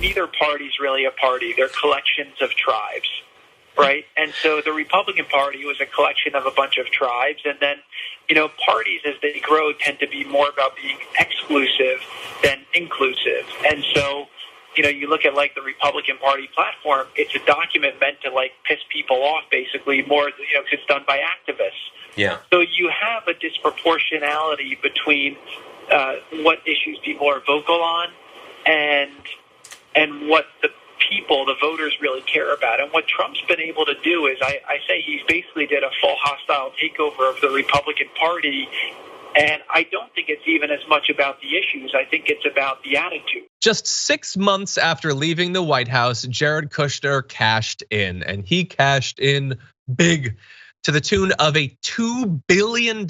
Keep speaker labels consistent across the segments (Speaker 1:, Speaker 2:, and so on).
Speaker 1: neither party's really a party. They're collections of tribes, right? And so the Republican Party was a collection of a bunch of tribes. And then, parties as they grow tend to be more about being exclusive than inclusive. And so, you look at like the Republican Party platform, it's a document meant to like piss people off basically more, because it's done by activists.
Speaker 2: Yeah.
Speaker 1: So you have a disproportionality between what issues people are vocal on and what the people, the voters, really care about. And what Trump's been able to do is, I say he's basically did a full hostile takeover of the Republican Party. And I don't think it's even as much about the issues. I think it's about the attitude.
Speaker 3: Just 6 months after leaving the White House, Jared Kushner cashed in, and he cashed in big, to the tune of a $2 billion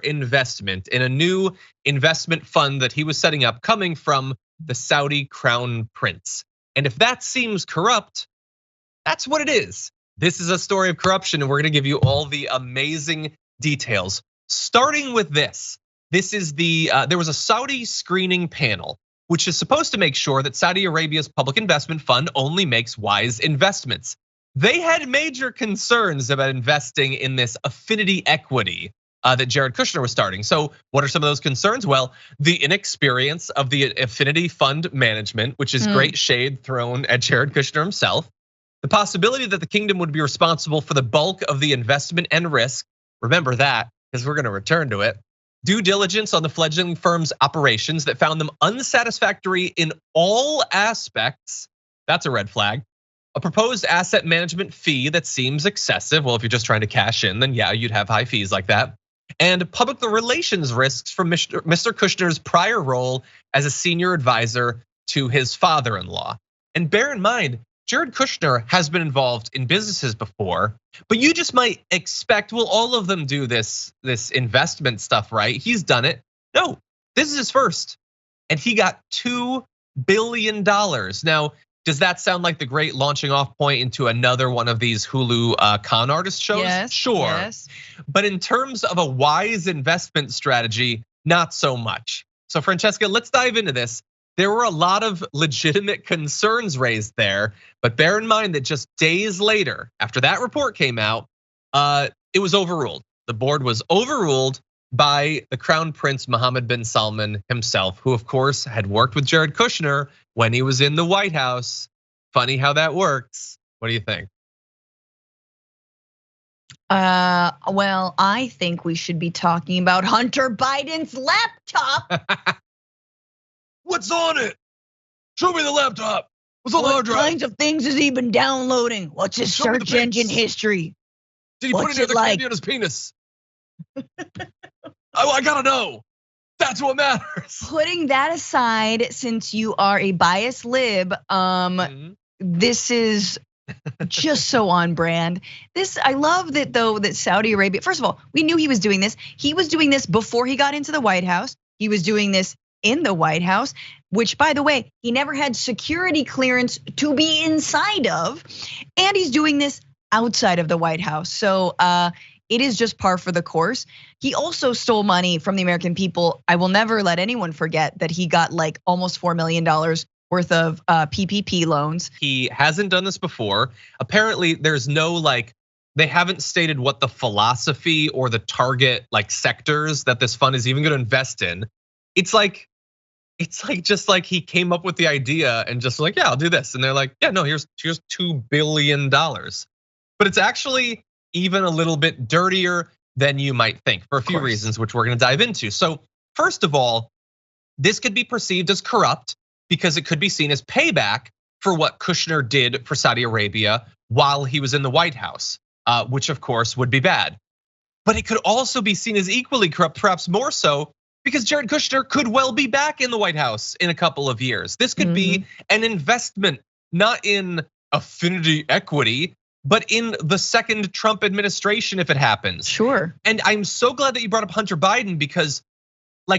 Speaker 3: investment in a new investment fund that he was setting up coming from the Saudi crown prince. And if that seems corrupt, that's what it is. This is a story of corruption, and we're gonna give you all the amazing details. Starting with this is there was a Saudi screening panel, which is supposed to make sure that Saudi Arabia's public investment fund only makes wise investments. They had major concerns about investing in this affinity equity that Jared Kushner was starting. So what are some of those concerns? Well, the inexperience of the affinity fund management, which is great shade thrown at Jared Kushner himself. The possibility that the kingdom would be responsible for the bulk of the investment and risk. Remember that, because we're gonna return to it. Due diligence on the fledgling firm's operations that found them unsatisfactory in all aspects. That's a red flag. A proposed asset management fee that seems excessive. Well, if you're just trying to cash in, then yeah, you'd have high fees like that. And public relations risks from Mr. Kushner's prior role as a senior advisor to his father-in-law. And bear in mind, Jared Kushner has been involved in businesses before, but you just might expect, well, all of them do this investment stuff, right? He's done it. No, this is his first. And he got $2 billion. Now, does that sound like the great launching off point into another one of these Hulu con artist shows?
Speaker 4: Yes,
Speaker 3: sure.
Speaker 4: Yes.
Speaker 3: But in terms of a wise investment strategy, not so much. So Francesca, let's dive into this. There were a lot of legitimate concerns raised there, but bear in mind that just days later, after that report came out, it was overruled. The board was overruled by the Crown Prince Mohammed bin Salman himself, who of course had worked with Jared Kushner when he was in the White House. Funny how that works. What do you think?
Speaker 4: Well, I think we should be talking about Hunter Biden's laptop.
Speaker 3: What's on it? Show me the laptop. What's on the hard drive?
Speaker 4: What kinds of things has he been downloading? What's his search engine history?
Speaker 3: Did he put any other candy on his penis? I gotta know. That's what matters.
Speaker 4: Putting that aside, since you are a biased lib, this is just so on brand. I love that though, that Saudi Arabia, first of all, we knew he was doing this. He was doing this before he got into the White House. He was doing this in the White House, which by the way, he never had security clearance to be inside of. And he's doing this outside of the White House. So it is just par for the course. He also stole money from the American people. I will never let anyone forget that he got like almost $4 million worth of PPP loans.
Speaker 3: He hasn't done this before. Apparently there's no they haven't stated what the philosophy or the target sectors that this fund is even gonna invest in. It's just like he came up with the idea and just yeah, I'll do this. And they're like, yeah, no, here's $2 billion. But it's actually even a little bit dirtier than you might think for a few reasons, which we're gonna dive into. So first of all, this could be perceived as corrupt because it could be seen as payback for what Kushner did for Saudi Arabia while he was in the White House, which of course would be bad. But it could also be seen as equally corrupt, perhaps more so, because Jared Kushner could well be back in the White House in a couple of years. This could be an investment, not in affinity equity, but in the second Trump administration if it happens.
Speaker 4: Sure.
Speaker 3: And I'm so glad that you brought up Hunter Biden because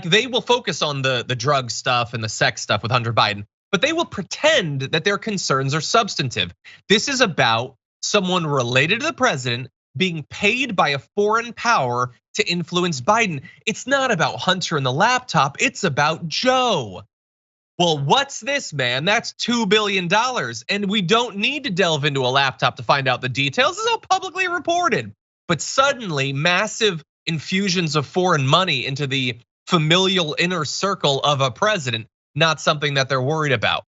Speaker 3: they will focus on the drug stuff and the sex stuff with Hunter Biden, but they will pretend that their concerns are substantive. This is about someone related to the president being paid by a foreign power to influence Biden. It's not about Hunter and the laptop, it's about Joe. well, what's this, man? That's $2 billion. And we don't need to delve into a laptop to find out the details. This is all publicly reported. But suddenly, massive infusions of foreign money into the familial inner circle of a president, not something that they're worried about.